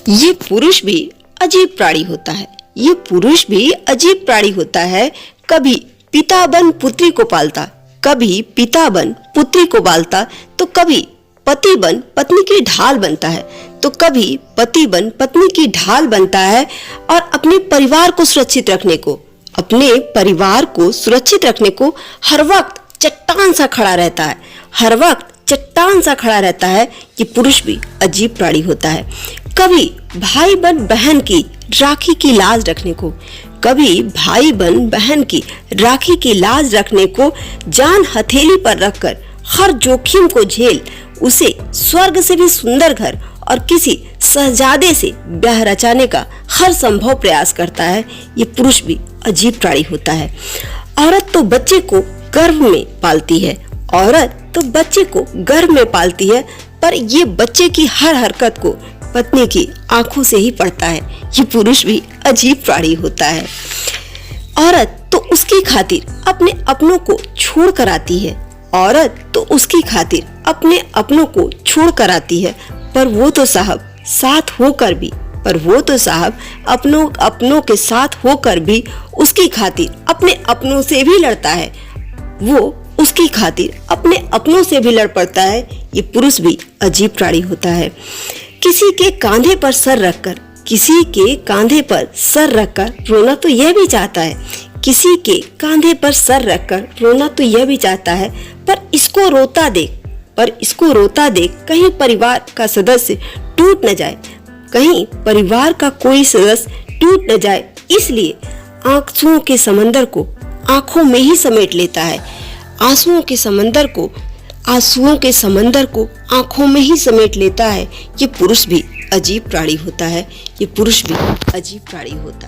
ये पुरुष भी अजीब प्राणी होता है। ये पुरुष भी अजीब प्राणी होता है। कभी पिता बन पुत्री को पालता, कभी पिता बन पुत्री को पालता, तो कभी पति बन पत्नी की ढाल बनता है, तो कभी पति बन पत्नी की ढाल बनता है। और अपने परिवार को सुरक्षित रखने को, अपने परिवार को सुरक्षित रखने को हर वक्त चट्टान सा खड़ा रहता है, हर वक्त चट्टान सा खड़ा रहता है। ये पुरुष भी अजीब प्राणी होता है। कभी भाई बन बहन की राखी की लाज रखने को, कभी भाई बन बहन की राखी की लाज रखने को जान हथेली पर रखकर हर जोखिम को झेल उसे स्वर्ग से भी सुंदर घर और किसी शहजादे से ब्याह रचाने का हर संभव प्रयास करता है। ये पुरुष भी अजीब प्राणी होता है। औरत तो बच्चे को गर्भ में पालती है, औरत तो बच्चे को गर्भ में पालती है, पर ये बच्चे की हर हरकत को पत्नी की आंखों से ही पढ़ता है। ये पुरुष भी अजीब प्राणी होता है। औरत तो उसकी खातिर अपने अपनों को छोड़ कर आती है, औरत तो उसकी खातिर अपने अपनों को छोड़ कर आती है, पर वो तो साहब साथ होकर भी, पर वो तो साहब अपनों के साथ होकर भी उसकी खातिर अपने अपनों से भी लड़ता है। वो उसकी खातिर अपने अपनों से भी लड़ पड़ता है। ये पुरुष भी अजीब प्राणी होता है। किसी के कांधे पर सर रखकर, किसी के कांधे पर सर रखकर रोना तो यह भी चाहता है, किसी के कांधे पर सर रखकर रोना तो यह भी चाहता है, पर इसको रोता देख कहीं परिवार का सदस्य टूट न जाए, कहीं परिवार का कोई सदस्य टूट न जाए, इसलिए आंसुओं के समंदर को आंखों में ही समेट लेता है। आंसुओं के समंदर को आंखों में ही समेट लेता है। ये पुरुष भी अजीब प्राणी होता है। ये पुरुष भी अजीब प्राणी होता है।